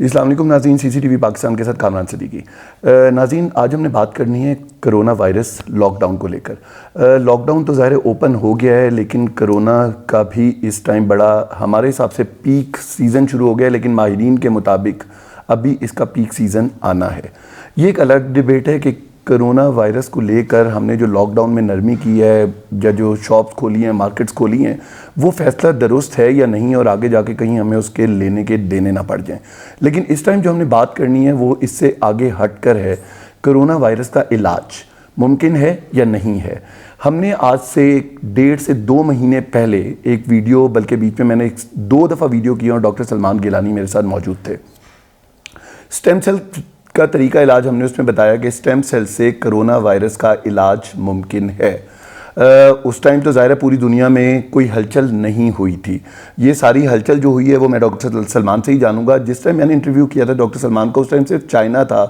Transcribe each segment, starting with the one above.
السلام علیکم ناظرین، سی سی ٹی وی پاکستان کے ساتھ کامران صدیقی۔ ناظرین، آج ہم نے بات کرنی ہے کرونا وائرس لاک ڈاؤن کو لے کر۔ لاک ڈاؤن تو ظاہر اوپن ہو گیا ہے، لیکن کرونا کا بھی اس ٹائم بڑا ہمارے حساب سے پیک سیزن شروع ہو گیا ہے، لیکن ماہرین کے مطابق ابھی اس کا پیک سیزن آنا ہے۔ یہ ایک الگ ڈیبیٹ ہے کہ کرونا وائرس کو لے کر ہم نے جو لاک ڈاؤن میں نرمی کی ہے یا جو شاپس کھولی ہیں، مارکیٹس کھولی ہیں، وہ فیصلہ درست ہے یا نہیں، اور آگے جا کے کہیں ہمیں اس کے لینے کے دینے نہ پڑ جائیں۔ لیکن اس ٹائم جو ہم نے بات کرنی ہے وہ اس سے آگے ہٹ کر ہے، کرونا وائرس کا علاج ممکن ہے یا نہیں ہے۔ ہم نے آج سے 1.5 سے 2 مہینے پہلے ایک ویڈیو، بلکہ بیچ میں نے 2 دفعہ ویڈیو کی اور ڈاکٹر سلمان گیلانی میرے ساتھ موجود تھے۔ سٹیم سیل کا طریقہ علاج ہم نے اس میں بتایا کہ سٹیم سیل سے کرونا وائرس کا علاج ممکن ہے۔ اس ٹائم تو ظاہر ہے پوری دنیا میں کوئی ہلچل نہیں ہوئی تھی۔ یہ ساری ہلچل جو ہوئی ہے وہ میں ڈاکٹر سلمان سے ہی جانوں گا۔ جس ٹائم میں نے انٹرویو کیا تھا ڈاکٹر سلمان کو، اس ٹائم صرف چائنا تھا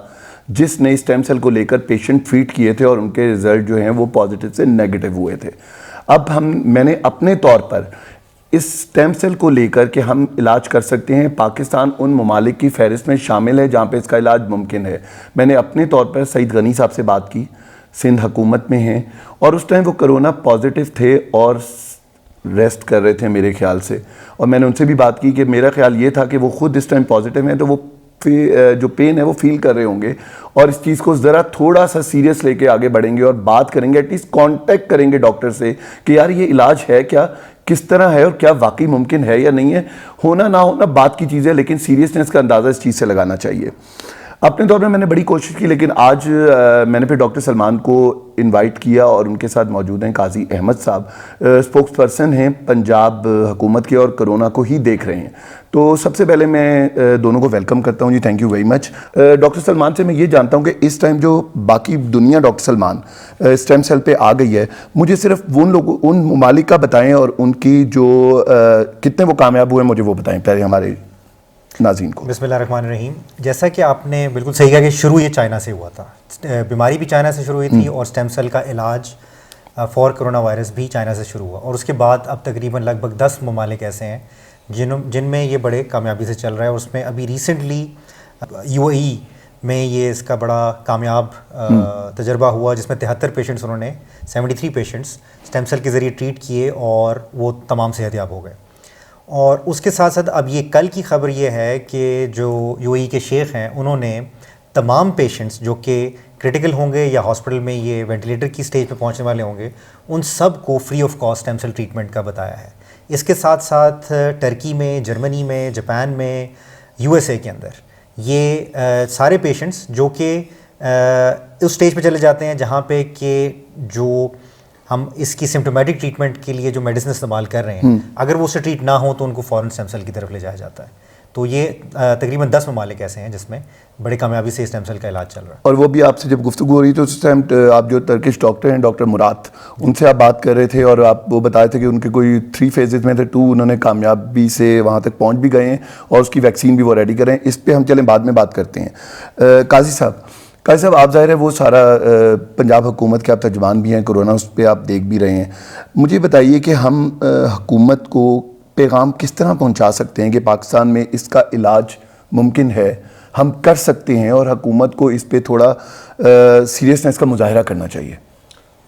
جس نے سٹیم سیل کو لے کر پیشنٹ ٹریٹ کیے تھے، اور ان کے رزلٹ جو ہیں وہ پازیٹیو سے نیگیٹو ہوئے تھے۔ اب میں نے اپنے طور پر اس سٹیم سیل کو لے کر کہ ہم علاج کر سکتے ہیں، پاکستان ان ممالک کی فہرست میں شامل ہے جہاں پہ اس کا علاج ممکن ہے۔ میں نے اپنے طور پر سعید غنی صاحب سے بات کی، سندھ حکومت میں ہیں، اور اس ٹائم وہ کرونا پازیٹیو تھے اور ریسٹ کر رہے تھے میرے خیال سے، اور میں نے ان سے بھی بات کی کہ میرا خیال یہ تھا کہ وہ خود اس ٹائم پازیٹیو ہیں، تو وہ جو پین ہے وہ فیل کر رہے ہوں گے، اور اس چیز کو ذرا تھوڑا سا سیریس لے کے آگے بڑھیں گے اور بات کریں گے، ایٹ لیسٹ کانٹیکٹ کریں گے ڈاکٹر سے کہ یار یہ علاج ہے کیا، کس طرح ہے، اور کیا واقعی ممکن ہے یا نہیں ہے۔ ہونا نہ ہونا بات کی چیز ہے، لیکن سیریسنس کا اندازہ اس چیز سے لگانا چاہیے۔ اپنے طور پر میں نے بڑی کوشش کی، لیکن آج میں نے پھر ڈاکٹر سلمان کو انوائٹ کیا، اور ان کے ساتھ موجود ہیں قاضی احمد صاحب، اسپوکس پرسن ہیں پنجاب حکومت کے اور کرونا کو ہی دیکھ رہے ہیں۔ تو سب سے پہلے میں دونوں کو ویلکم کرتا ہوں جی، thank you very much. Doctor Salman سے میں یہ جانتا ہوں کہ اس ٹائم جو باقی دنیا ڈاکٹر سلمان سٹیم سیل پہ آ گئی ہے، مجھے صرف ان ممالک کا بتائیں اور ان کی جو کتنے وہ کامیاب ہوئے مجھے وہ بتائیں پہلے ہمارے ناظرین کو۔ بسم اللہ الرحمن الرحیم۔ جیسا کہ آپ نے بالکل صحیح کہا کہ شروع یہ چائنا سے ہوا تھا، بیماری بھی چائنا سے شروع ہوئی تھی، اور سٹیم سیل کا علاج فار کرونا وائرس بھی چائنا سے شروع ہوا، اور اس کے بعد اب تقریباً لگ بھگ 10 ممالک ایسے ہیں جن میں یہ بڑے کامیابی سے چل رہا ہے، اور اس میں ابھی ریسنٹلی UAE میں یہ اس کا بڑا کامیاب تجربہ ہوا، جس میں 73 پیشنٹس انہوں نے 73 پیشنٹس سٹیم سیل کے ذریعے ٹریٹ کیے، اور وہ تمام صحت یاب ہو گئے۔ اور اس کے ساتھ ساتھ اب یہ کل کی خبر یہ ہے کہ جو UAE کے شیخ ہیں، انہوں نے تمام پیشنٹس جو کہ کرٹیکل ہوں گے یا ہاسپٹل میں یہ وینٹیلیٹر کی سٹیج پہ پہنچنے والے ہوں گے، ان سب کو free of cost stem cell treatment کا بتایا ہے۔ اس کے ساتھ ساتھ ٹرکی میں، جرمنی میں، جاپان میں، USA کے اندر یہ سارے پیشنٹس جو کہ اس سٹیج پہ چلے جاتے ہیں جہاں پہ کہ جو ہم اس کی سمپٹومیٹک ٹریٹمنٹ کے لیے جو میڈیسن استعمال کر رہے ہیں، اگر وہ اس سے ٹریٹ نہ ہو تو ان کو فوراً سٹیم سیل کی طرف لے جایا جاتا ہے۔ تو یہ تقریباً 10 ممالک ایسے ہیں جس میں بڑے کامیابی سے سٹیم سیل کا علاج چل رہا ہے۔ اور وہ بھی آپ سے جب گفتگو ہو رہی تو اس ٹائم آپ جو ترکش ڈاکٹر ہیں ڈاکٹر مراد، ان سے آپ بات کر رہے تھے، اور آپ وہ بتائے تھے کہ ان کے کوئی 3 فیزز میں تھے، 2 انہوں نے کامیابی سے وہاں تک پہنچ بھی گئے ہیں، اور اس کی ویکسین بھی وہ ریڈی کریں۔ اس پہ ہم چلیں بعد میں بات کرتے ہیں۔ قاضی صاحب آپ ظاہر ہے وہ سارا پنجاب حکومت کے آپ ترجمان بھی ہیں، کرونا اس پہ آپ دیکھ بھی رہے ہیں۔ مجھے بتائیے کہ ہم حکومت کو پیغام کس طرح پہنچا سکتے ہیں کہ پاکستان میں اس کا علاج ممکن ہے، ہم کر سکتے ہیں، اور حکومت کو اس پہ تھوڑا سیریسنس کا مظاہرہ کرنا چاہیے؟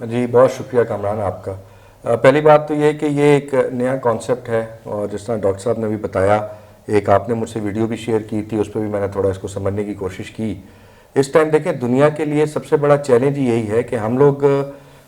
جی بہت شکریہ کامران آپ کا۔ پہلی بات تو یہ کہ یہ ایک نیا کانسیپٹ ہے، اور جس طرح ڈاکٹر صاحب نے بھی بتایا، ایک آپ نے مجھ سے ویڈیو بھی شیئر کی تھی، اس پہ بھی میں نے تھوڑا اس کو سمجھنے کی کوشش کی۔ اس ٹائم دیکھیں دنیا کے لیے سب سے بڑا چیلنج یہی ہے کہ ہم لوگ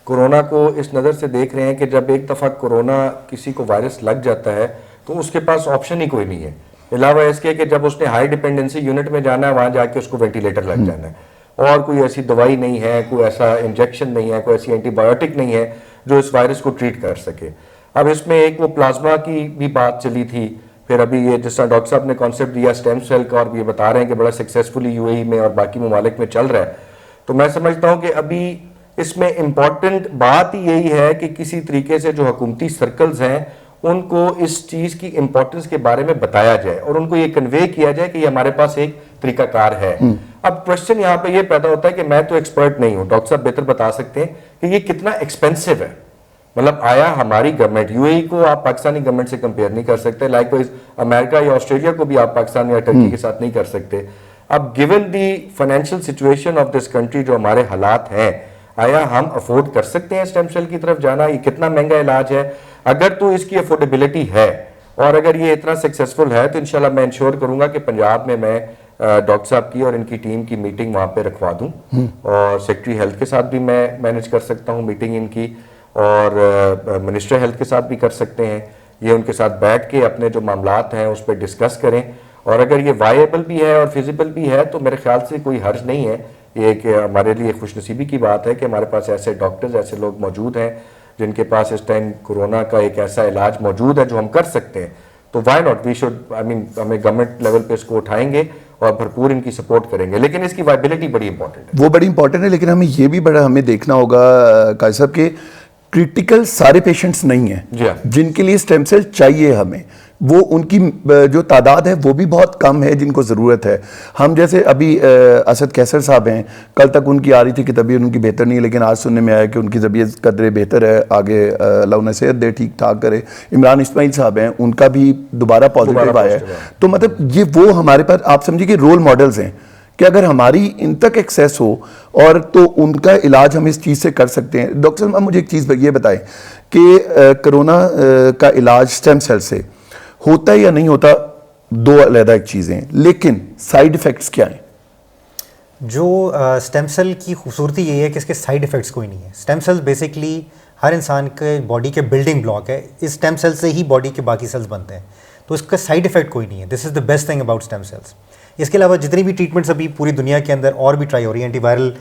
کرونا کو اس نظر سے دیکھ رہے ہیں کہ جب ایک دفعہ کرونا کسی کو وائرس لگ جاتا ہے تو اس کے پاس آپشن ہی کوئی نہیں ہے، علاوہ اس کے کہ جب اس نے ہائی ڈیپینڈنسی یونٹ میں جانا ہے وہاں جا کے اس کو وینٹیلیٹر لگ جانا ہے، اور کوئی ایسی دوائی نہیں ہے، کوئی ایسا انجیکشن نہیں ہے، کوئی ایسی اینٹی بایوٹک نہیں ہے جو اس وائرس کو ٹریٹ کر سکے۔ اب اس میں ایک وہ پلازما کی بھی بات چلی تھی، پھر ابھی یہ جس طرح ڈاکٹر صاحب نے کانسیپٹ دیا سٹیم سیل کا، اور یہ بتا رہے ہیں کہ بڑا سکسیسفلی UAE میں اور باقی ممالک میں چل رہا ہے، تو میں سمجھتا ہوں کہ ابھی اس میں امپورٹنٹ بات ہی یہی ہے کہ کسی طریقے سے جو حکومتی سرکلز ہیں ان کو اس چیز کی امپورٹنس کے بارے میں بتایا جائے، اور ان کو یہ کنوے کیا جائے کہ یہ ہمارے پاس ایک طریقہ کار ہے۔ اب کوشچن یہاں پہ یہ پیدا ہوتا ہے کہ میں تو ایکسپرٹ نہیں ہوں، ڈاکٹر صاحب بہتر بتا سکتے ہیں کہ یہ کتنا ایکسپینسو ہے۔ مطلب آیا ہماری گورنمنٹ UAE کو آپ پاکستانی گورنمنٹ سے کمپیئر نہیں کر سکتے, لائک وائز امریکہ یا آسٹریلیا کو بھی آپ پاکستان یا ٹرکی کے ساتھ نہیں کر سکتے. اب given the financial situation of this country, جو ہمارے حالات ہیں, آیا ہم افورڈ کر سکتے ہیں اسٹیم سیل کی طرف جانا؟ یہ کتنا مہنگا علاج ہے؟ اگر تو اس کی افورڈیبلٹی ہے اور اگر یہ اتنا سکسیسفل ہے تو انشاءاللہ میں انشور کروں گا کہ پنجاب میں ڈاکٹر صاحب کی اور ان کی ٹیم کی میٹنگ وہاں پہ رکھوا دوں, اور سیکٹری ہیلتھ کے ساتھ بھی میں مینج کر سکتا ہوں میٹنگ ان کی, اور منسٹر ہیلتھ کے ساتھ بھی کر سکتے ہیں. یہ ان کے ساتھ بیٹھ کے اپنے جو معاملات ہیں اس پہ ڈسکس کریں, اور اگر یہ وائیبل بھی ہے اور فیزیبل بھی ہے تو میرے خیال سے کوئی حرج نہیں ہے. یہ کہ ہمارے لیے خوش نصیبی کی بات ہے کہ ہمارے پاس ایسے ڈاکٹرز, ایسے لوگ موجود ہیں جن کے پاس اس ٹائم کورونا کا ایک ایسا علاج موجود ہے جو ہم کر سکتے ہیں. تو وائی ناٹ, وی شوڈ, ہمیں گورنمنٹ لیول پہ اس کو اٹھائیں گے اور بھرپور ان کی سپورٹ کریں گے, لیکن اس کی وائبلٹی بڑی امپورٹنٹ ہے. وہ بڑی امپورٹنٹ ہے, لیکن ہمیں یہ بھی بڑا ہمیں دیکھنا ہوگا قاضی صاحب کہ کرٹیکل سارے پیشنٹس نہیں ہیں جن کے لیے سٹیم سیل چاہیے ہمیں. وہ ان کی جو تعداد ہے وہ بھی بہت کم ہے جن کو ضرورت ہے. ہم جیسے ابھی اسد کیسر صاحب ہیں, کل تک ان کی آ رہی تھی کہ طبیعت ان کی بہتر نہیں ہے, لیکن آج سننے میں آیا کہ ان کی طبیعت قدرے بہتر ہے, آگے اللہ انہیں صحت دے, ٹھیک ٹھاک کرے. عمران اسماعیل صاحب ہیں, ان کا بھی دوبارہ پازیٹیو آیا ہے. تو مطلب یہ وہ ہمارے پاس آپ سمجھیے کہ رول ماڈلز ہیں کہ اگر ہماری ان تک ایکسیس ہو اور تو ان کا علاج ہم اس چیز سے کر سکتے ہیں. ڈاکٹر صاحب مجھے ایک چیز یہ بتائیں کہ کرونا کا علاج سٹیم سیل سے ہوتا ہے یا نہیں ہوتا, دو علیحدہ ایک چیزیں, لیکن سائیڈ ایفیکٹس کیا ہیں؟ جو سٹیم سیل کی خوبصورتی یہ ہے کہ اس کے سائیڈ ایفیکٹس کوئی نہیں ہے. سٹیم سیل بیسکلی ہر انسان کے باڈی کے بلڈنگ بلاک ہے, اس سٹیم سیل سے ہی باڈی کے باقی سیلز بنتے ہیں, تو اس کا سائیڈ ایفیکٹ کوئی نہیں ہے. This is the best thing about stem cells. اس کے علاوہ جتنی بھی ٹریٹمنٹس ابھی پوری دنیا کے اندر اور بھی ٹرائی ہو رہی ہیں, اینٹی وائرل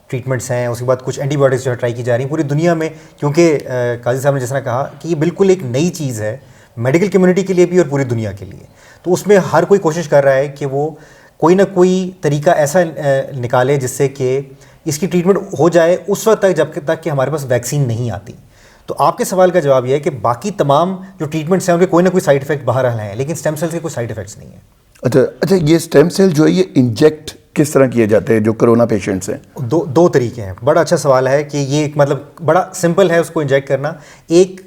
ٹریٹمنٹس ہیں, اس کے بعد کچھ اینٹی بایوٹکس جو ہے ٹرائی کی جا رہی ہیں پوری دنیا میں, کیونکہ قاضی صاحب نے جس طرح کہا کہ یہ بالکل ایک نئی چیز ہے میڈیکل کمیونٹی کے لیے بھی اور پوری دنیا کے لیے. تو اس میں ہر کوئی کوشش کر رہا ہے کہ وہ کوئی نہ کوئی طریقہ ایسا نکالے جس سے کہ اس کی ٹریٹمنٹ ہو جائے اس وقت تک جب تک کہ ہمارے پاس ویکسین نہیں آتی. تو آپ کے سوال کا جواب یہ ہے کہ باقی تمام جو ٹریٹمنٹس ہیں ان کے کوئی نہ کوئی سائیڈ افیکٹ باہر ہیں, لیکن سٹیم سیل کے کوئی سائیڈ افیکٹس نہیں ہیں. اچھا, یہ سٹیم سیل جو ہے یہ انجیکٹ کس طرح کیے جاتے ہیں جو کرونا پیشنٹس ہیں؟ دو طریقے ہیں. بڑا اچھا سوال ہے کہ یہ ایک مطلب بڑا سمپل ہے اس کو انجیکٹ کرنا. ایک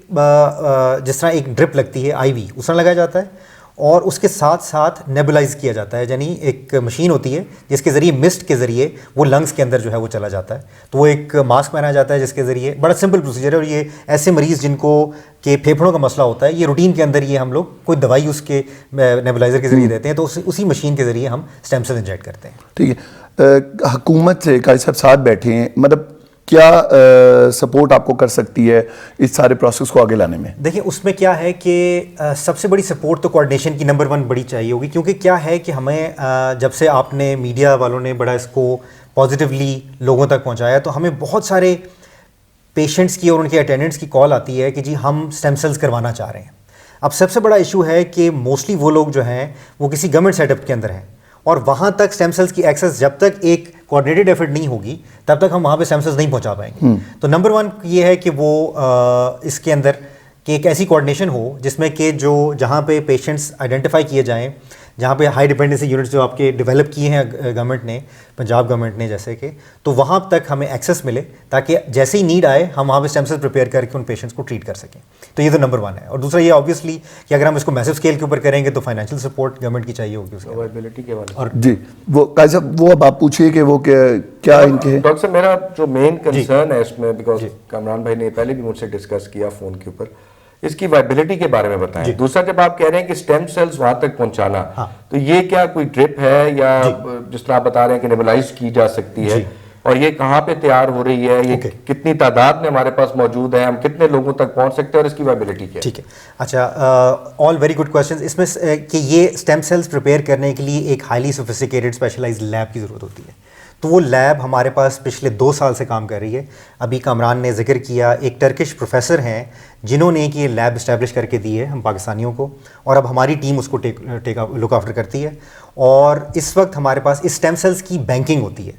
جس طرح ایک ڈرپ لگتی ہے IV, اس طرح لگایا جاتا ہے, اور اس کے ساتھ ساتھ نیبولائز کیا جاتا ہے, یعنی ایک مشین ہوتی ہے جس کے ذریعے مسٹ کے ذریعے وہ لنگس کے اندر جو ہے وہ چلا جاتا ہے. تو وہ ایک ماسک پہنا جاتا ہے جس کے ذریعے, بڑا سمپل پروسیجر ہے, اور یہ ایسے مریض جن کو کہ پھیپھڑوں کا مسئلہ ہوتا ہے, یہ روٹین کے اندر یہ ہم لوگ کوئی دوائی اس کے نیبولائزر کے ذریعے دیتے ہیں, تو اسی مشین کے ذریعے ہم سٹیم سیل انجیکٹ کرتے ہیں. ٹھیک ہے, حکومت سے قاضی صاحب ساتھ بیٹھے ہیں, مطلب کیا سپورٹ آپ کو کر سکتی ہے اس سارے پروسیس کو آگے لانے میں؟ دیکھیں اس میں کیا ہے کہ سب سے بڑی سپورٹ تو کوارڈینیشن کی نمبر 1 بڑی چاہیے ہوگی, کیونکہ کیا ہے کہ ہمیں جب سے آپ نے میڈیا والوں نے بڑا اس کو پازیٹیولی لوگوں تک پہنچایا, تو ہمیں بہت سارے پیشنٹس کی اور ان کے اٹینڈنٹس کی کال آتی ہے کہ جی ہم سٹیم سیلز کروانا چاہ رہے ہیں. اب سب سے بڑا ایشو ہے کہ موسٹلی وہ لوگ جو ہیں وہ کسی گورنمنٹ سیٹ اپ کے اندر ہیں, اور وہاں تک سٹیم سیلز کی ایکسیس جب تک ایک کوآرڈینیٹڈ ایفرٹ نہیں ہوگی تب تک ہم وہاں پہ سٹیم سیلز نہیں پہنچا پائیں گے. تو نمبر 1 یہ ہے کہ وہ اس کے اندر کہ ایک ایسی کوآرڈینیشن ہو جس میں کہ جو جہاں پہ پیشنٹس آئیڈینٹیفائی کیے جائیں, جہاں پہ ہائی ڈپینڈنسی یونٹس جو آپ کے ڈیولپ کیے ہیں گورنمنٹ نے, پنجاب گورنمنٹ نے جیسے کہ, تو وہاں تک ہمیں ایکسیس ملے تاکہ جیسے ہی نیڈ آئے ہم وہاں پہ سٹیم سیل پریپیئر کر کے ان پیشنٹس کو ٹریٹ کر سکیں. تو یہ تو نمبر 1 ہے. اور دوسرا یہ آبویسلی کہ اگر ہم اس کو میسو اسکیل کے اوپر کریں گے تو فائنینشیل سپورٹ گورنمنٹ کی چاہیے ہوگی اس کے اویلیبلٹی کے حوالے سے. اور جی وہ قاضی صاحب وہ اب آپ پوچھیے کہ وہ کیا ان کے ڈاکٹر صاحب میرا جو مین کنسرن ہے اس میں, بیکاز کامران بھائی نے پہلے بھی مجھ سے ڈسکس کیا فون کے اوپر, اس کی وائبلٹی کے بارے میں بتائیں. دوسرا جب آپ کہہ رہے ہیں کہ سٹیم سیلز وہاں تک پہنچانا, تو یہ کیا کوئی ڈرپ ہے یا جس طرح آپ بتا رہے ہیں کہ نیبولائز کی جا سکتی ہے, اور یہ کہاں پہ تیار ہو رہی ہے, یہ کتنی تعداد میں ہمارے پاس موجود ہے, ہم کتنے لوگوں تک پہنچ سکتے ہیں, اور اس کی وائبلٹی کیا ہے؟ ٹھیک ہے, اچھا, آل ویری گڈ کویسچنز. اس میں کہ یہ سٹیم سیلز پریپیئر کرنے کے لیے ایک ہائیلی سوفسٹیکیٹڈ اسپیشلائزڈ لیب کی ضرورت ہوتی ہے. تو وہ لیب ہمارے پاس پچھلے 2 سال سے کام کر رہی ہے. ابھی کامران نے ذکر کیا, ایک ٹرکش پروفیسر ہیں جنہوں نے یہ لیب اسٹیبلش کر کے دی ہے ہم پاکستانیوں کو, اور اب ہماری ٹیم اس کو لک آفٹر کرتی ہے. اور اس وقت ہمارے پاس اس سٹیم سیلز کی بینکنگ ہوتی ہے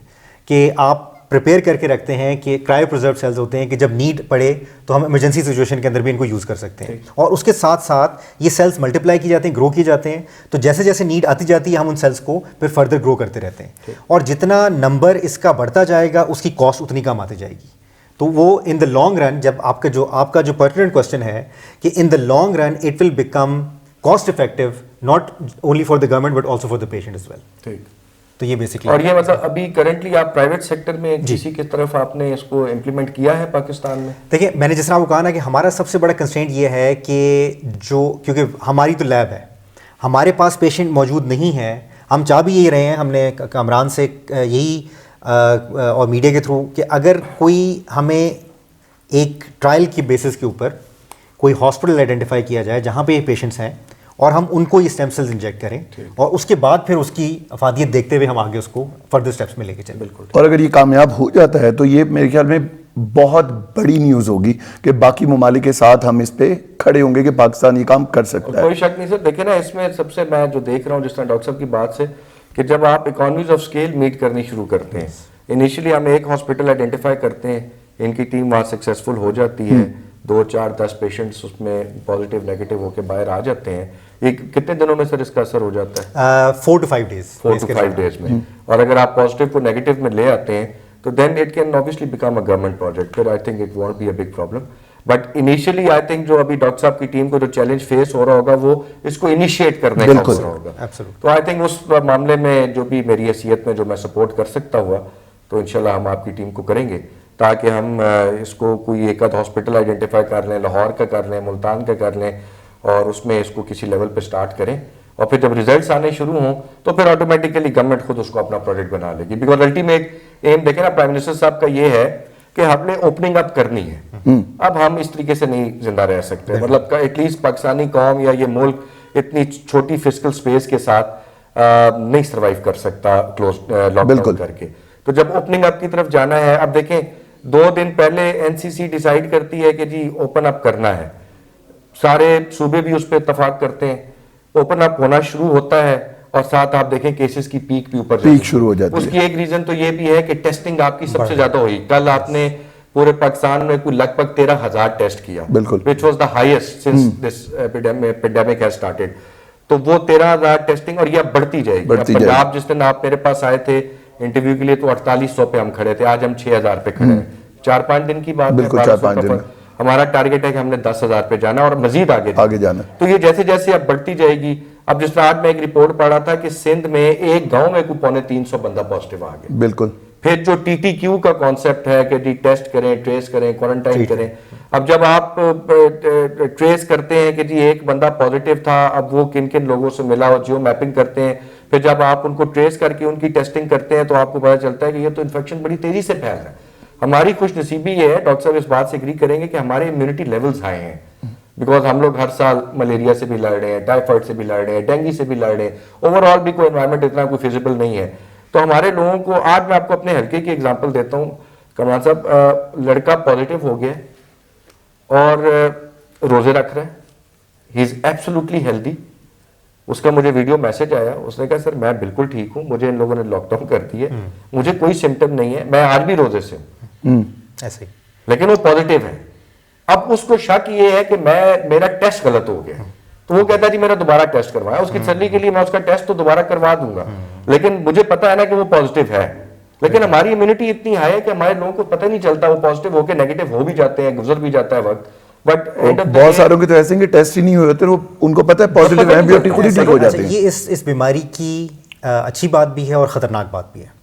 کہ آپ پریپیئر کر کے رکھتے ہیں کہ کرائیو پرزرو سیلز ہوتے ہیں کہ جب نیڈ پڑے تو ہم ایمرجنسی سچویشن کے اندر بھی ان کو یوز کر سکتے ہیں. اور اس کے ساتھ ساتھ یہ سیلز ملٹیپلائی کی جاتے ہیں, گرو کیے جاتے ہیں, تو جیسے جیسے نیڈ آتی جاتی ہے ہم ان سیلز کو پھر فردر گرو کرتے رہتے ہیں, اور جتنا نمبر اس کا بڑھتا جائے گا اس کی کاسٹ اتنی کم آتی جائے گی. تو وہ ان دا لانگ رن جب آپ کا جو پرٹیننٹ کوشچن ہے کہ in the long run it will become cost effective not only for the government but also for the patient as well. ٹھیک. تو یہ بیسکلی. اور یہ مطلب ابھی کرنٹلی آپ پرائیویٹ سیکٹر میں کسی کی طرف آپ نے اس کو امپلیمنٹ کیا ہے پاکستان میں؟ دیکھیں میں نے جس طرح آپ کو کہا نا کہ ہمارا سب سے بڑا کنسٹرینٹ یہ ہے کہ کیونکہ ہماری تو لیب ہے, ہمارے پاس پیشنٹ موجود نہیں ہے. ہم چاہ بھی یہی رہے ہیں, ہم نے کامران سے یہی اور میڈیا کے تھرو کہ اگر کوئی ہمیں ایک ٹرائل کی بیسس کے اوپر کوئی ہاسپٹل آئیڈینٹیفائی کیا جائے جہاں پہ یہ پیشنٹس ہیں اور ہم ان کو یہ اسٹیم سیلز انجیکٹ کریں اور اس کے بعد پھر اس کی افادیت دیکھتے ہوئے ہم آگے اس کو فردر اسٹیپس میں لے کے چلیں. بالکل. اور اگر یہ کامیاب ہو جاتا ہے تو یہ میرے خیال میں بہت بڑی نیوز ہوگی کہ باقی ممالک کے ساتھ ہم اس پہ کھڑے ہوں گے کہ پاکستان یہ کام کر سکتا ہے. کوئی شک نہیں سر. دیکھیں نا اس میں سب سے میں جو دیکھ رہا ہوں جس طرح ڈاکٹر صاحب کی بات سے کہ جب آپ اکانومیز آف اسکیل میٹ کرنی شروع کرتے ہیں, انیشلی ہم ایک ہاسپٹل آئیڈینٹیفائی کرتے ہیں, ان کی ٹیم وہاں سکسیسفل ہو جاتی ہے, 2 4 10 پیشنٹس اس میں پازیٹیو نیگیٹو ہو کے باہر آ جاتے ہیں. یہ کتنے دنوں میں سر اس کا اثر ہو جاتا ہے؟ 4 to 5 days. 4 to 5 days میں. اور اگر آپ پازیٹیو کو نیگیٹو میں لے آتے ہیں تو then it can obviously become a government project. پھر I think it won't be a big problem. But initially I think جو ابھی ڈاکٹر صاحب کی ٹیم کو جو چیلنج فیس ہو رہا ہوگا وہ اس کو انیشیٹ کرنے کا ہو رہا ہوگا. تو آئی تھنک اس معاملے میں جو بھی میری حیثیت میں جو میں سپورٹ کر سکتا ہوا تو انشاءاللہ ہم آپ کی ٹیم کو کریں گے تاکہ ہم اس کو کوئی ایک آدھ ہاسپٹل آئیڈینٹیفائی کر لیں, لاہور کا کر لیں, ملتان کا کر لیں اور اس میں اس کو کسی لیول پہ سٹارٹ کریں. اور پھر جب ریزلٹس آنے شروع ہوں تو پھر آٹومیٹیکلی گورنمنٹ خود اس کو اپنا پروجیکٹ بنا لے گی. بیکاز الٹیمیٹ ایم دیکھیں نا پرائم منسٹر صاحب کا یہ ہے کہ ہم نے اوپننگ اپ کرنی ہے. اب ہم اس طریقے سے نہیں زندہ رہ سکتے, مطلب ایٹ لیسٹ پاکستانی قوم یا یہ ملک اتنی چھوٹی فزیکل سپیس کے ساتھ نہیں سروائیو کر سکتا کلوز لاک ڈاؤن کر کے. تو جب اوپننگ اپ کی طرف جانا ہے, اب دیکھیں 2 دن پہلے این سی سی ڈیسائیڈ کرتی ہے کہ جی اوپن اپ کرنا ہے, سارے صوبے بھی اس پہ اتفاق کرتے ہیں, اوپن اپ ہونا شروع ہوتا ہے اور ساتھ آپ دیکھیں کیسز کی پیک بھی اوپر پیک شروع ہو جاتی ہے. اس کی ایک ریزن تو یہ بھی ہے کہ ٹیسٹنگ آپ کی سب سے زیادہ ہوئی. کل آپ نے پورے پاکستان میں کوئی لگ بھگ 13,000 ٹیسٹ کیا, بالکل, which was the highest since this epidemic has started. تو وہ 13,000 ٹیسٹنگ اور یہ بڑھتی جائے گی. پنجاب جس دن آپ میرے پاس آئے تھے انٹرویو کے لیے تو 4800 پہ ہم کھڑے تھے, آج ہم 6000 پہ کھڑے ہیں. 4-5 دن کی بات ہے. ہمارا ٹارگیٹ ہے کہ ہم نے 10,000 پہ جانا اور مزید آگے جانا. تو یہ جیسے جیسے اب بڑھتی جائے گی. اب جس طرح آج میں ایک رپورٹ پڑھا تھا کہ سندھ میں ایک گاؤں میں کوئی 350 بندہ پازیٹیو آ گئے. بالکل. پھر جو ٹی ٹی کیو کا کانسیپٹ ہے کہ جی ٹیسٹ کریں, ٹریس کریں, کوارنٹائن کریں. اب جب آپ ٹریس کرتے ہیں کہ جی ایک بندہ پازیٹیو تھا, اب وہ کن کن لوگوں سے ملا اور جیو میپنگ کرتے ہیں, پھر جب آپ ان کو ٹریس کر کے ان کی ٹیسٹنگ کرتے ہیں تو آپ کو پتا چلتا ہے کہ یہ تو انفیکشن بڑی تیزی سے پھیل رہا ہے. ہماری خوش نصیبی یہ ہے, ڈاکٹر صاحب اس بات سے ایگری کریں گے کہ ہمارے امیونٹی لیولز ہائی ہیں. بیکاز ہم لوگ ہر سال ملیریا سے بھی لڑ رہے ہیں, ٹائیفائڈ سے بھی لڑ رہے ہیں, ڈینگی سے بھی لڑ رہے ہیں. اوور آل بھی کوئی انوائرمنٹ اتنا کوئی فیزیبل نہیں ہے. تو ہمارے لوگوں کو, آج میں آپ کو اپنے حلقے کی ایگزامپل دیتا ہوں. کمران صاحب لڑکا پازیٹیو ہو گیا اور روزے رکھ رہا ہے, ہی از ایبسولوٹلی ہیلدی. اس کا مجھے ویڈیو میسج آیا, اس نے کہا سر میں بالکل ٹھیک ہوں, مجھے ان لوگوں نے لاک ڈاؤن کر دی ہے, مجھے کوئی سمٹم نہیں ہے, میں آج بھی روزے سے ہوں, ایسے لیکن وہ پازیٹیو ہے. اب اس کو شک یہ ہے کہ میرا ٹیسٹ غلط ہو گیا, تو وہ کہتا ہے جی میرا دوبارہ ٹیسٹ کروایا. اس کی تسلی کے لیے میں اس کا ٹیسٹ تو دوبارہ کروا دوں گا, لیکن مجھے پتا ہے نا کہ وہ پازیٹیو ہے. لیکن ہماری امیونٹی اتنی ہائی ہے کہ ہمارے لوگوں کو پتہ نہیں چلتا, وہ پازیٹیو ہو کے نیگیٹو ہو بھی جاتے ہیں, گزر بھی جاتا ہے وقت. بٹ بہت ساروں کے تو ایسے ہیں کہ ٹیسٹ ہی نہیں ہوئے ہوتے, ان کو پتہ ہے پازیٹیو ہے, بیوٹی خود ہی ٹھیک ہو جاتے ہیں. یہ اس بیماری کی اچھی بات بھی ہے اور خطرناک بات بھی ہے.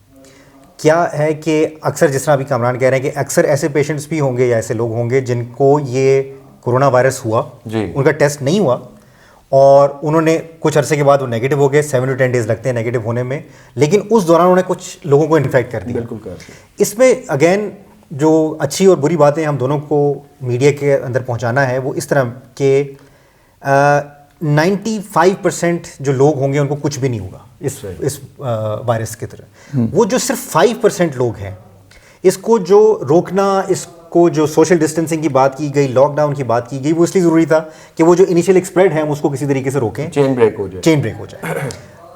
کیا ہے کہ اکثر جس طرح ابھی کامران کہہ رہے ہیں کہ اکثر ایسے پیشنٹس بھی ہوں گے یا ایسے لوگ ہوں گے جن کو یہ کورونا وائرس ہوا, ان کا ٹیسٹ نہیں ہوا اور انہوں نے کچھ عرصے کے بعد وہ نیگیٹو ہو گئے. 7 to 10 days لگتے ہیں نیگیٹو ہونے میں, لیکن اس دوران انہوں نے کچھ لوگوں کو انفیکٹ کر دیا. اس میں اگین جو اچھی اور بری باتیں ہم دونوں کو میڈیا کے اندر پہنچانا ہے وہ اس طرح کہ 95% جو لوگ ہوں گے ان کو کچھ بھی نہیں ہوگا اس وائرس کی طرح. وہ جو صرف 5% لوگ ہیں, اس کو جو روکنا, اس کو جو سوشل ڈسٹینسنگ کی بات کی گئی, لاک ڈاؤن کی بات کی گئی, وہ اس لیے ضروری تھا کہ وہ جو انیشیل اسپریڈ ہے ہم اس کو کسی طریقے سے روکیں, چین بریک ہو جائے.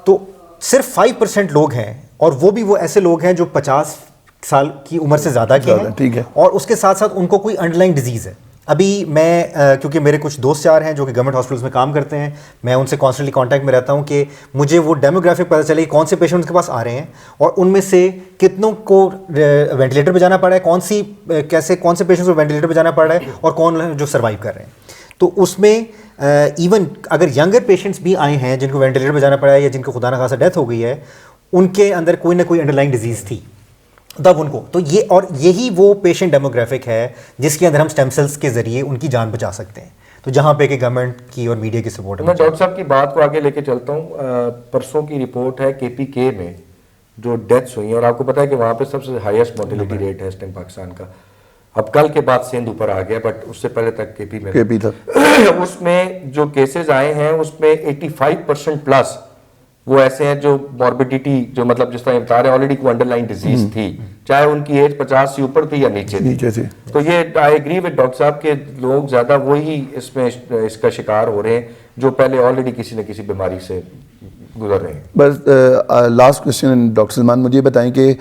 تو صرف 5% لوگ ہیں, اور وہ بھی وہ ایسے لوگ ہیں جو 50 سال کی عمر سے زیادہ کے ہیں, اور اس کے ساتھ ساتھ ان کو کوئی انڈرلائنگ ڈیزیز ہے. ابھی میں کیونکہ میرے کچھ دوست یار ہیں جو کہ گورنمنٹ ہاسپٹلس میں کام کرتے ہیں, میں ان سے کانسٹنٹلی کانٹیکٹ میں رہتا ہوں کہ مجھے وہ ڈیموگرافک پتہ چلے کہ کون سے پیشنٹس کے پاس آ رہے ہیں اور ان میں سے کتنوں کو وینٹیلیٹر پہ جانا پڑ رہا ہے, کون سے پیشنٹس کو وینٹیلیٹر پہ جانا پڑ رہا ہے اور کون جو سروائیو کر رہے ہیں. تو اس میں ایون اگر ینگر پیشنٹس بھی آئے ہیں جن کو وینٹیلیٹر پہ جانا پڑا ہے یا جن کو خدا نخواستہ ڈیتھ ہو گئی ہے, ان کے اندر کوئی نہ کوئی انڈر لائن ڈیزیز تھی تب ان کو, تو یہ اور یہی وہ پیشنٹ ڈیموگرافک ہے جس کے اندر ہم اسٹیم سیلس کے ذریعے ان کی جان بچا سکتے ہیں. تو جہاں پہ کہ گورنمنٹ کی اور میڈیا کی سپورٹ ہے. میں ڈاکٹر صاحب کی بات کو آگے لے کے چلتا ہوں. پرسوں کی رپورٹ ہے KPK میں جو ڈیتھس ہوئی ہیں, اور آپ کو پتا ہے کہ وہاں پہ سب سے ہائیسٹ مورٹیلٹی ریٹ ہے اس ٹائم پاکستان کا. اب کل کے بعد سندھ اوپر آ گیا, بٹ اس سے پہلے تک KP تھا. اس میں جو کیسز آئے ہیں اس میں 85% پلس وہ ایسے ہیں جو موربیڈیٹی, جو مطلب جس طرح بتا رہے ہیں آلریڈی کوئی انڈر لائن ڈیزیز تھی, چاہے ان کی ایج 50 سے اوپر تھی یا نیچے تھی. تو یہ آئی ایگری ود ڈاکٹر صاحب کہ لوگ زیادہ وہی اس میں اس کا شکار ہو رہے ہیں جو پہلے آلریڈی کسی نہ کسی بیماری سے گزر رہے ہیں. بس لاسٹ کوشچن ڈاکٹر سلمان, مجھے بتائیں کہ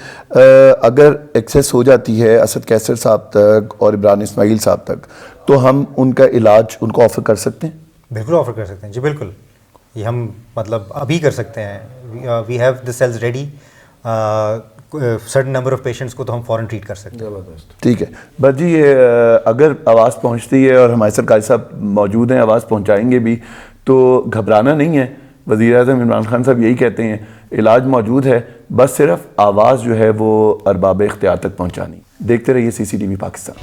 اگر ایکسیس ہو جاتی ہے اسد کیسر صاحب تک اور عمران اسماعیل صاحب تک, تو ہم ان کا علاج ان کو آفر کر سکتے ہیں؟ بالکل آفر کر سکتے ہیں جی, بالکل. یہ ہم مطلب ابھی کر سکتے ہیں. We have the cells ready. Certain number of patients کو تو ہم فوراً ٹریٹ کر سکتے ہیں. ٹھیک ہے. بس جی یہ اگر آواز پہنچتی ہے اور ہمارے سرکاری صاحب موجود ہیں, آواز پہنچائیں گے بھی, تو گھبرانا نہیں ہے. وزیر اعظم عمران خان صاحب یہی کہتے ہیں علاج موجود ہے, بس صرف آواز جو ہے وہ ارباب اختیار تک پہنچانی. دیکھتے رہیے CCTV پاکستان.